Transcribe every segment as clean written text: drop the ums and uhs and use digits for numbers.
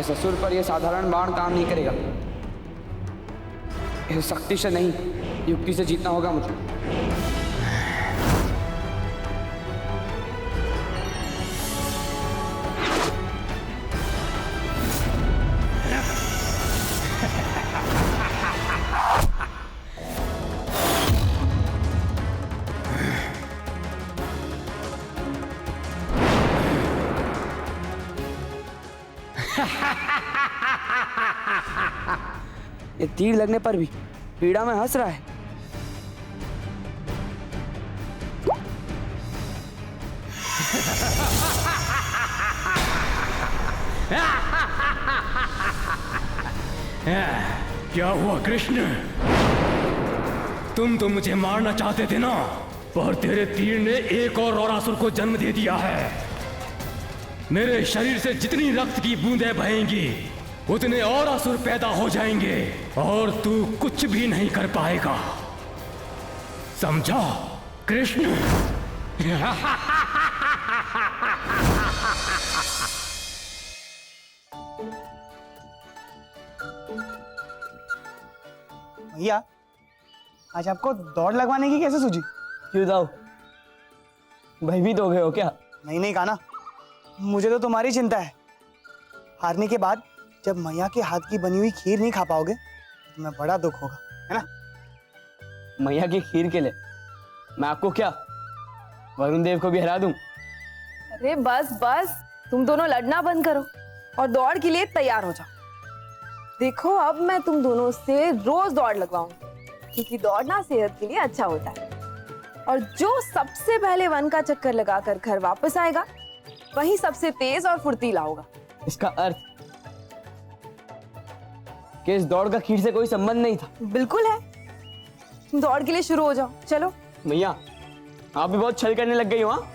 इस असुर पर यह साधारण बाण काम नहीं करेगा। इसे शक्ति से नहीं, युक्ति से जीतना होगा मुझे। ये तीर लगने पर भी पीड़ा में हंस रहा है। क्या हुआ कृष्ण? तुम तो मुझे मारना चाहते थे ना, पर तेरे तीर ने एक और औरासुर को जन्म दे दिया है। मेरे शरीर से जितनी रक्त की बूंदें बहेंगी उतने और असुर पैदा हो जाएंगे और तू कुछ भी नहीं कर पाएगा, समझा कृष्ण? भैया, आज आपको दौड़ लगवाने की कैसे सूझी? क्यों दाऊ, भयभीत हो गए हो क्या? नहीं कान्हा, मुझे तो तुम्हारी चिंता है। हारने के बाद जब मैया के हाथ की बनी हुई खीर नहीं खा पाओगे तो तुम्हें बड़ा दुख होगा, है ना? मैया की खीर के लिए मैं आपको क्या वरुण देव को भी हरा दूं? अरे बस बस, तुम दोनों लड़ना बंद करो और दौड़ के लिए तैयार हो जाओ। देखो, अब मैं तुम दोनों से रोज दौड़ लगवाऊंगी, क्योंकि दौड़ना सेहत के लिए अच्छा होता है। और जो सबसे पहले वन का चक्कर लगाकर घर वापस आएगा वही सबसे तेज और फुर्तीला होगा। इसका अर्थ कि इस दौड़ का खीर से कोई संबंध नहीं था। बिल्कुल है। तुम दौड़ के लिए शुरू हो जाओ, चलो। मैया, आप भी बहुत छल करने लग गई हो। हाँ,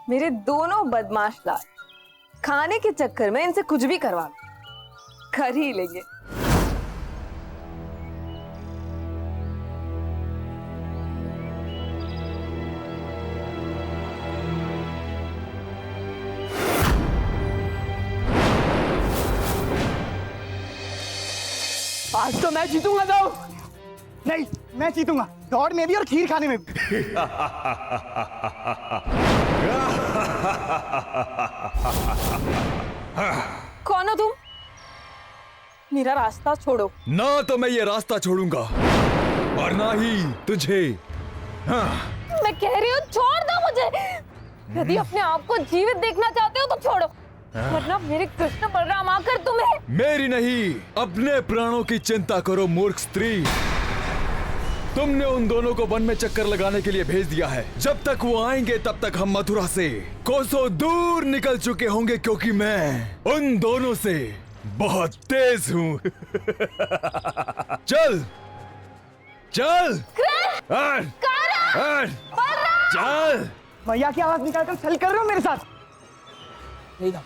मेरे दोनों बदमाश लाल खाने के चक्कर में इनसे कुछ भी करवा लो, कर ही लेंगे। आज तो मैं जीतूंगा दाऊ। नहीं, मैं जीतूंगा, दौड़ में भी और खीर खाने में भी। कौन हो तुम? मेरा रास्ता छोड़ो। ना तो मैं ये रास्ता छोड़ूंगा और ना ही तुझे। मैं कह रही हूँ छोड़ दो मुझे। यदि अपने आप को जीवित देखना चाहते हो तो छोड़ो, वरना मेरे कृष्ण बलराम आकर तुम्हें। मेरी नहीं, अपने प्राणों की चिंता करो मूर्ख स्त्री। तुमने उन दोनों को वन में चक्कर लगाने के लिए भेज दिया है। जब तक वो आएंगे तब तक हम मथुरा से कोसों दूर निकल चुके होंगे, क्योंकि मैं उन दोनों से बहुत तेज हूँ। चल चल चल। मैया की आवाज निकालकर छल कर रहे हो मेरे साथ? नहीं दाऊ,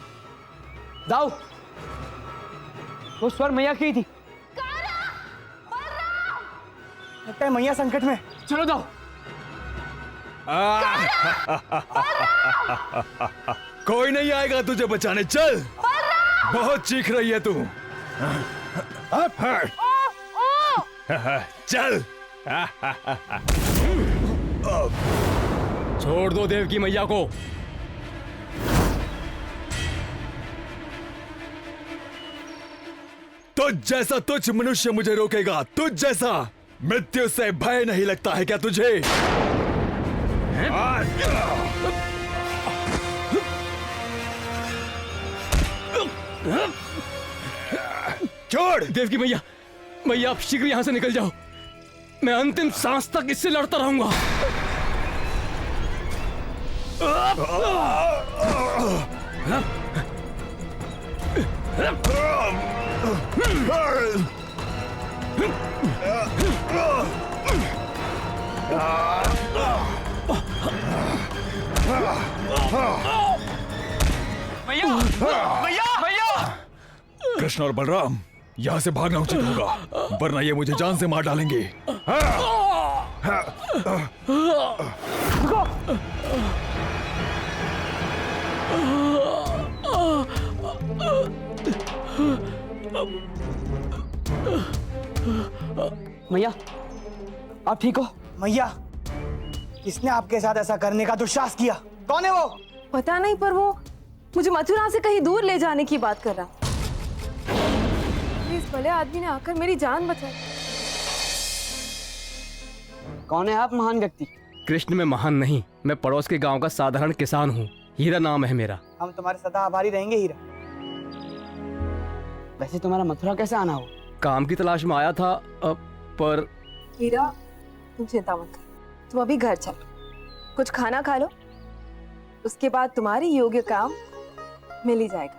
दाऊ, वो स्वर मैया की थी। लगता है मैया संकट में। चलो दाऊ। कोई नहीं आएगा तुझे बचाने, चल। बहुत चीख रही है तू। चल। छोड़ दो देव की मैया को। तुझ जैसा तुच्छ मनुष्य मुझे रोकेगा? तुझ जैसा मृत्यु से भय नहीं लगता है क्या तुझे? छोड़। देव की मैया, मैया आप शीघ्र यहां से निकल जाओ। मैं अंतिम सांस तक इससे लड़ता रहूंगा। भैया, भैया, भैया। कृष्ण और बलराम, यहाँ से भागना उचित होगा, वरना ये मुझे जान से मार डालेंगे। मैया आप ठीक हो? मैया, किसने आपके साथ ऐसा करने का दुस्साहस किया? कौन है वो? पता नहीं, पर वो मुझे मथुरा से कहीं दूर ले जाने की बात कर रहा। इस भले आदमी ने आकर मेरी जान बचाई। कौन है आप महान व्यक्ति? कृष्ण में महान नहीं, मैं पड़ोस के गांव का साधारण किसान हूँ। हीरा नाम है मेरा। हम तुम्हारे सदा आभारी रहेंगे हीरा। वैसे तुम्हारा मथुरा कैसे आना हो? काम की तलाश में आया था, पर हीरा, तुम चिंता मत कर, तुम अभी घर चलो, कुछ खाना खा लो, उसके बाद तुम्हारी योग्य काम मिल ही जाएगा।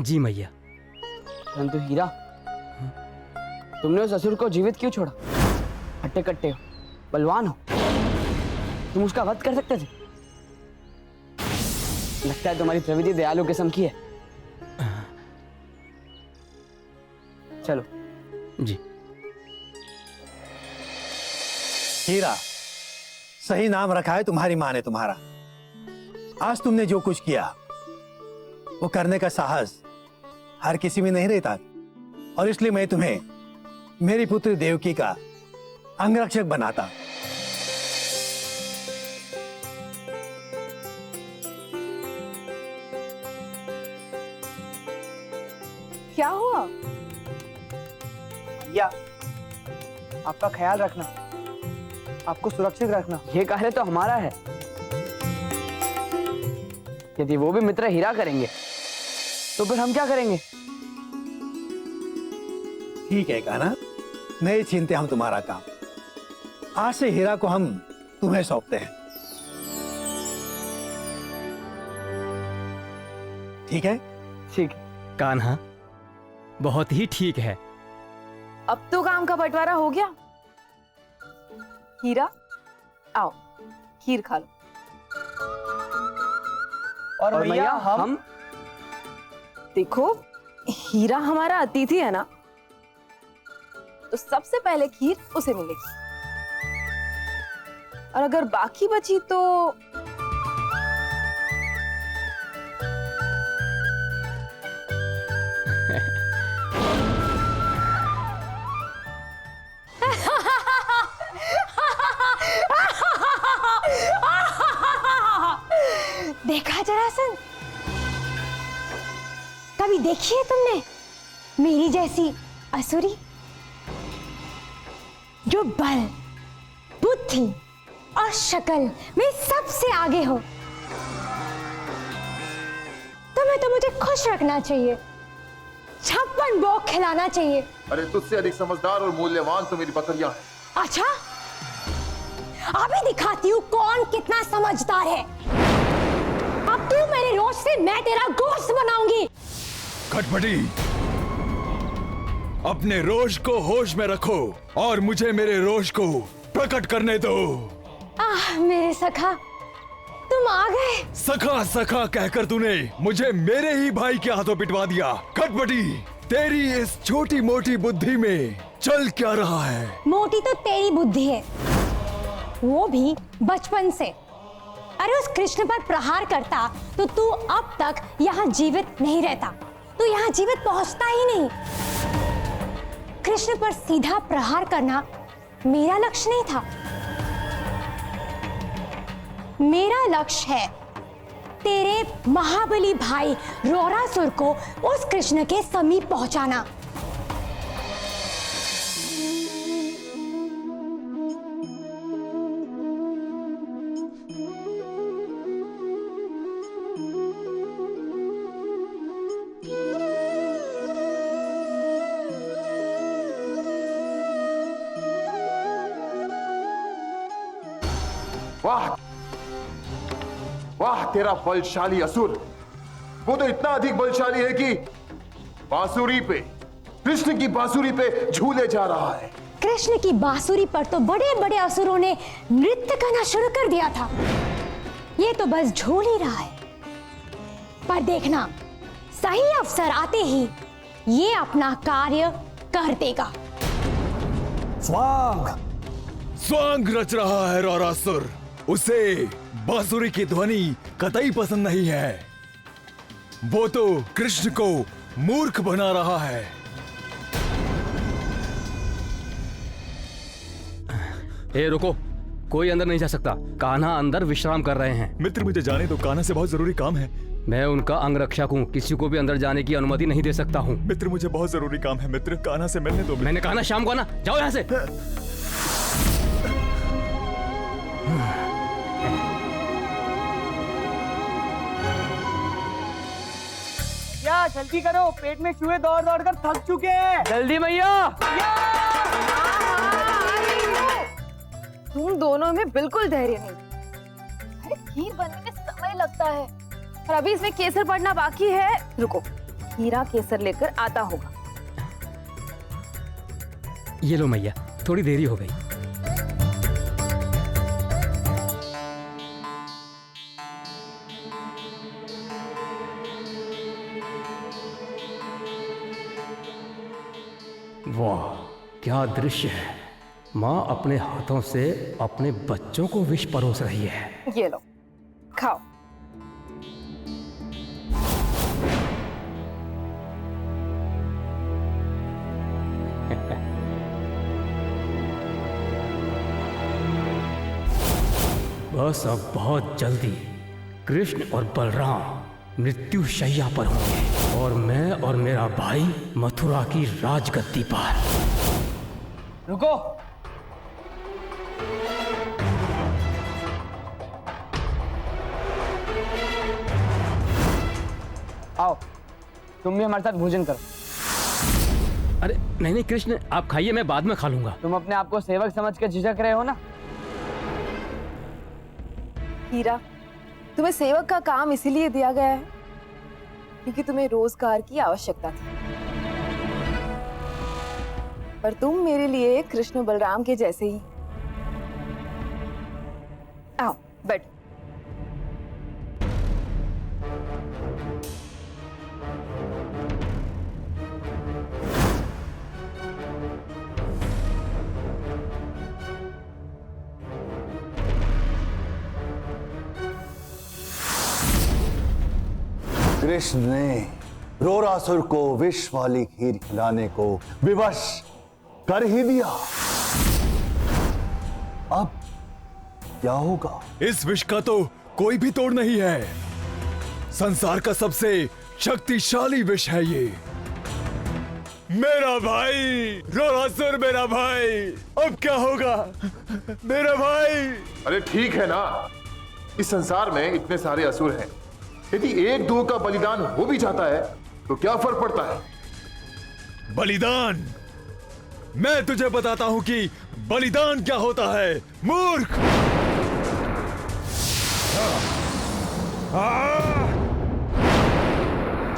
जी मैया। परंतु हीरा, तुमने उस असुर को जीवित क्यों छोड़ा? हट्टे कट्टे हो, बलवान हो, तुम उसका वध कर सकते थे। लगता है तुम्हारी प्रवृत्ति दयालु किस्म की है। चलो। जी। हीरा, सही नाम रखा है तुम्हारी माँ ने तुम्हारा। आज तुमने जो कुछ किया वो करने का साहस हर किसी में नहीं रहता, और इसलिए मैं तुम्हें मेरी पुत्री देवकी का अंगरक्षक बनाता। क्या हुआ? भैया, आपका ख्याल रखना, आपको सुरक्षित रखना। ये कार्य तो हमारा है। यदि वो भी मित्र हीरा करेंगे तो फिर हम क्या करेंगे? ठीक है कहना, नहीं छीनते हम तुम्हारा काम। आज से हीरा को हम तुम्हें सौंपते हैं। ठीक है? ठीक है। कान्हा, बहुत ही ठीक है। अब तो काम का बंटवारा हो गया। हीरा, आओ, खीर खा लो। और भैया हम देखो, हीरा हमारा अतिथि है ना, तो सबसे पहले खीर उसे मिलेगी, और अगर बाकी बची तो देखा जरासंध, कभी देखी है तुमने मेरी जैसी असुरी जो बल, बुद्धि और शक्ल में सबसे आगे हो? तुम्हें तो मुझे खुश रखना चाहिए, 56 भोग खिलाना चाहिए। अरे तुझसे अधिक समझदार और मूल्यवान तो मेरी बकरियां हैं। अच्छा, अभी दिखाती हूँ कौन कितना समझदार है। अब तू मेरे रोज से मैं तेरा गोश्त बनाऊंगी। खटपटी, अपने रोष को होश में रखो और मुझे मेरे रोष को प्रकट करने दो। मेरे सखा, तुम आ गए। सखा सखा कहकर तूने मुझे मेरे ही भाई के हाथों पिटवा दिया। खटपटी, तेरी इस छोटी मोटी बुद्धि में चल क्या रहा है? मोटी तो तेरी बुद्धि है, वो भी बचपन से। अरे उस कृष्ण पर प्रहार करता तो तू अब तक यहाँ जीवित नहीं रहता, तू यहाँ जीवित पहुंचता ही नहीं। कृष्ण पर सीधा प्रहार करना मेरा लक्ष्य नहीं था। मेरा लक्ष्य है तेरे महाबली भाई रोरासुर को उस कृष्ण के समीप पहुंचाना। वाह वाह, तेरा बलशाली असुर, वो तो इतना अधिक बलशाली है कि बांसुरी पे, कृष्ण की बांसुरी पे झूले जा रहा है। कृष्ण की बांसुरी पर तो बड़े बड़े असुरों ने नृत्य करना शुरू कर दिया था, ये तो बस झूल ही रहा है। पर देखना, सही अवसर आते ही ये अपना कार्य कर देगा। स्वांग। स्वांग रच रहा है रौरासुर। उसे बांसुरी की ध्वनि कतई पसंद नहीं है। वो तो कृष्ण को मूर्ख बना रहा है। ए रुको, कोई अंदर नहीं जा सकता। कान्हा अंदर विश्राम कर रहे हैं। मित्र मुझे जाने दो, कान्हा से बहुत जरूरी काम है। मैं उनका अंगरक्षक हूँ, किसी को भी अंदर जाने की अनुमति नहीं दे सकता हूँ। मित्र मुझे बहुत जरूरी काम है। मित्र कान्हा से मिलने दो। मैंने कहा ना शाम को आना, जाओ यहाँ से। या जल्दी करो, पेट में चूहे दौड़ दौड़ कर थक चुके हैं। जल्दी मैया। तुम दोनों में बिल्कुल धैर्य नहीं। अरे खीर बनने में समय लगता है और अभी इसमें केसर पड़ना बाकी है। रुको, हीरा केसर लेकर आता होगा। ये लो मैया, थोड़ी देरी हो गई। वाह, क्या दृश्य है। माँ अपने हाथों से अपने बच्चों को विष परोस रही है। ये लो, खाओ। बस अब बहुत जल्दी कृष्ण और बलराम मृत्यु शैया पर होंगे और मैं और मेरा भाई मथुरा की राजगद्दी पर। रुको, आओ तुम भी हमारे साथ भोजन करो। अरे नहीं नहीं कृष्ण, आप खाइए, मैं बाद में खा लूंगा। तुम अपने आप को सेवक समझ कर झिझक रहे हो ना। हीरा, तुम्हें सेवक का काम इसीलिए दिया गया है क्योंकि तुम्हें रोजगार की आवश्यकता थी। पर तुम मेरे लिए कृष्ण बलराम के जैसे ही। आओ बैठो। कृष्ण ने रोरासुर को विष वाली खीर खिलाने को विवश कर ही दिया। अब क्या होगा? इस विष का तो कोई भी तोड़ नहीं है। संसार का सबसे शक्तिशाली विष है ये। मेरा भाई रोरासुर, मेरा भाई, अब क्या होगा मेरा भाई? अरे ठीक है ना, इस संसार में इतने सारे असुर हैं, यदि एक दो का बलिदान हो भी जाता है तो क्या फर्क पड़ता है? बलिदान? मैं तुझे बताता हूं कि बलिदान क्या होता है, मूर्ख।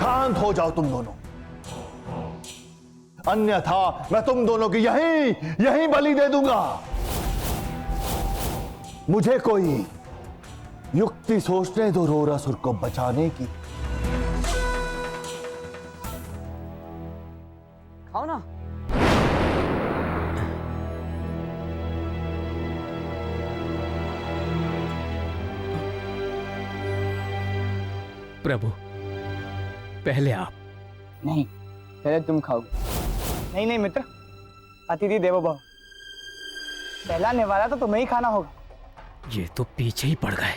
शांत हो जाओ तुम दोनों, अन्यथा मैं तुम दोनों की यही बलि दे दूंगा। मुझे कोई युक्ति सोचने दो रोरासुर को बचाने की। खाओ ना। प्रभु, पहले आप। नहीं, पहले तुम खाओगे। नहीं नहीं मित्र, अतिथि देवो भव। पहला निवाला तो तुम्हें ही खाना होगा। ये तो पीछे ही पड़ गए।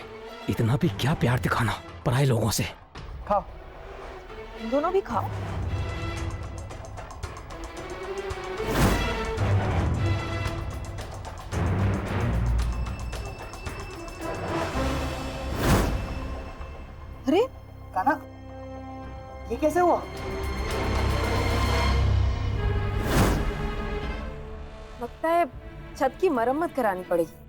इतना भी क्या प्यार दिखाना पराये लोगों से। खाओ। तुम दोनों भी खाओ। अरे कान्हा, ये कैसे हुआ? लगता है छत की मरम्मत करानी पड़ेगी।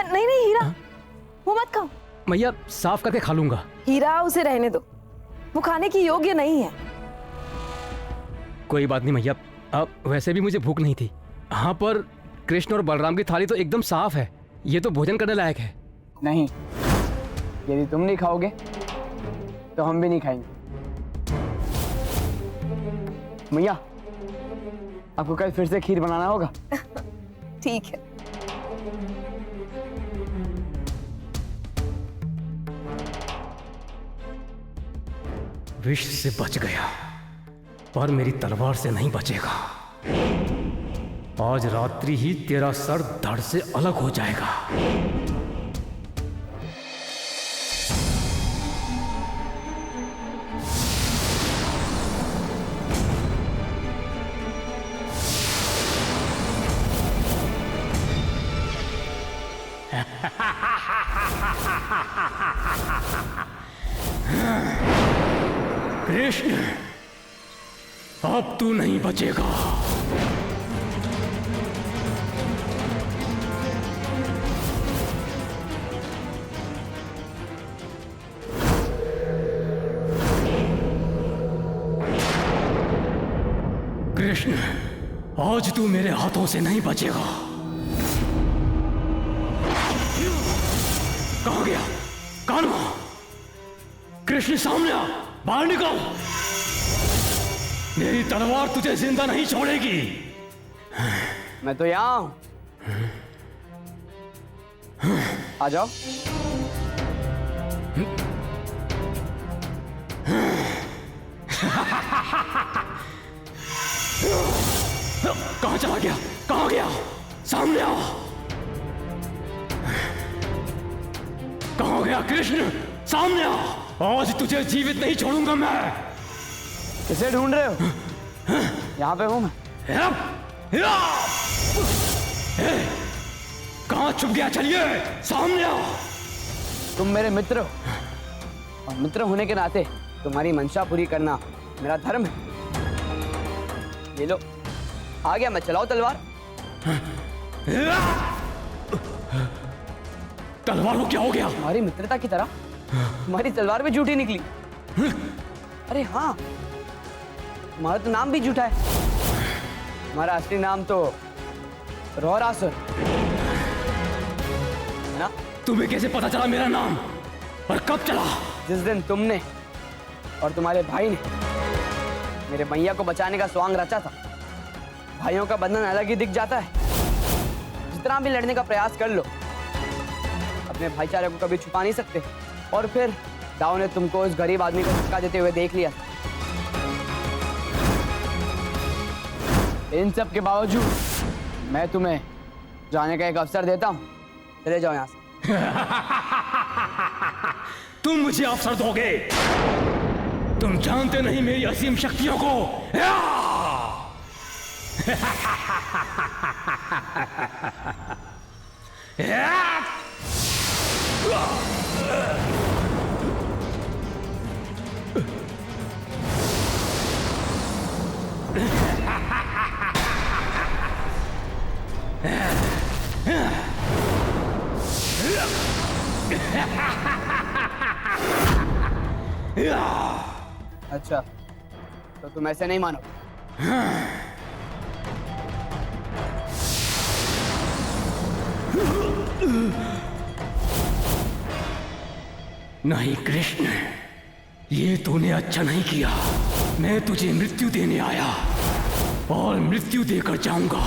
नहीं नहीं हीरा, वो मत खाओ। मैया, साफ करके खा लूंगा। हीरा, उसे रहने दो, वो खाने की योग्य नहीं है। कोई बात नहीं मैया, अब वैसे भी मुझे भूख नहीं थी। हाँ, पर कृष्ण और बलराम की थाली तो एकदम साफ है, ये तो भोजन करने लायक है। नहीं, यदि तुम नहीं खाओगे तो हम भी नहीं खाएंगे। मैया, आपको कल फिर से खीर बनाना होगा। ठीक है। विष से बच गया, पर मेरी तलवार से नहीं बचेगा। आज रात्रि ही तेरा सर धड़ से अलग हो जाएगा। कृष्ण, अब तू नहीं बचेगा। कृष्ण, आज तू मेरे हाथों से नहीं बचेगा। कहां गया? कौन वहां? कृष्ण, सामने आ, बाहर निकल। मेरी तलवार तुझे जिंदा नहीं छोड़ेगी। मैं तो यहाँ हूं, आ जाओ। कहां चला गया? कहां गया? सामने आ। कहां गया कृष्ण? सामने आ। आज तुझे जीवित नहीं छोड़ूंगा मैं। किसे ढूंढ रहे हो? यहाँ पे हूं मैं। कहां छुप गया? चलिए सामने आ। तुम मेरे मित्र हो, और मित्र होने के नाते तुम्हारी मंशा पूरी करना मेरा धर्म है। ये लो, आ गया मैं। चलाओ तलवार। तलवार को क्या हो गया? तुम्हारी मित्रता की तरह तुम्हारी तलवार भी झूठी निकली। अरे हाँ, तुम्हारा तो नाम भी झूठा है। तुम्हारा असली नाम तो रौरासुर है ना? तुम्हें कैसे पता चला मेरा नाम, और कब चला? जिस दिन तुमने और तुम्हारे भाई ने मेरे मैया को बचाने का स्वांग रचा था। भाइयों का बंधन अलग ही दिख जाता है। जितना भी लड़ने का प्रयास कर लो, अपने भाईचारे को कभी छुपा नहीं सकते। और फिर दाऊ ने तुमको उस गरीब आदमी को धक्का देते हुए देख लिया। इन सब के बावजूद मैं तुम्हें जाने का एक अवसर देता हूं। चले जाओ यहां से। तुम मुझे अवसर दोगे? तुम जानते नहीं मेरी असीम शक्तियों को। अच्छा, तो तुम ऐसे नहीं मानो। नहीं कृष्ण, ये तूने अच्छा नहीं किया। मैं तुझे मृत्यु देने आया, और मृत्यु देकर जाऊंगा।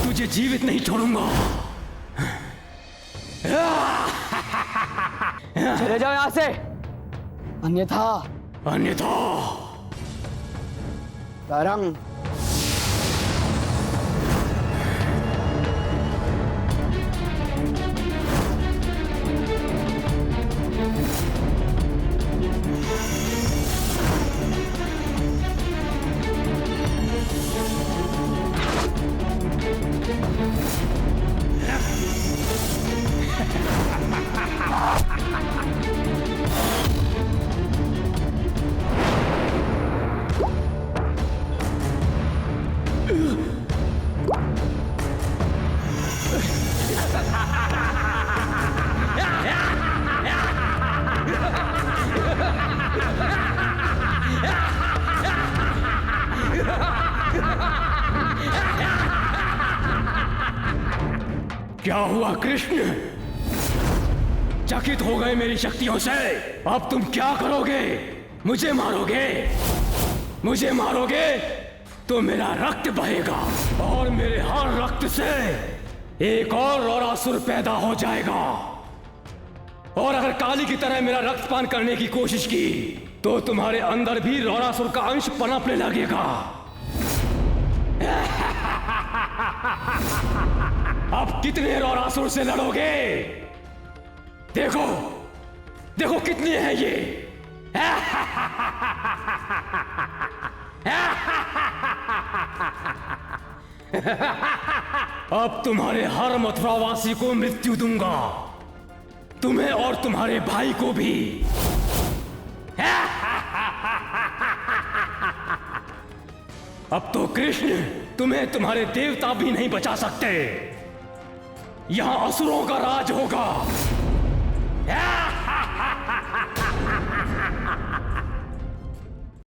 तुझे जीवित नहीं छोड़ूंगा। चले जाओ यहां से, अन्यथा तरंग। क्या हुआ कृष्ण? चकित हो गए मेरी शक्तियों से? अब तुम क्या करोगे? मुझे मारोगे? मुझे मारोगे? तो मेरा रक्त बहेगा और मेरे हर रक्त से एक और रौरासुर पैदा हो जाएगा। और अगर काली की तरह मेरा रक्तपान करने की कोशिश की तो तुम्हारे अंदर भी रौरासुर का अंश पनपने लगेगा। अब कितने रौरासुर से लड़ोगे? देखो देखो कितने हैं ये। अब तुम्हारे हर मथुरावासी को मृत्यु दूंगा, तुम्हें और तुम्हारे भाई को भी। अब तो कृष्ण तुम्हें तुम्हारे देवता भी नहीं बचा सकते। यहां असुरों का राज होगा।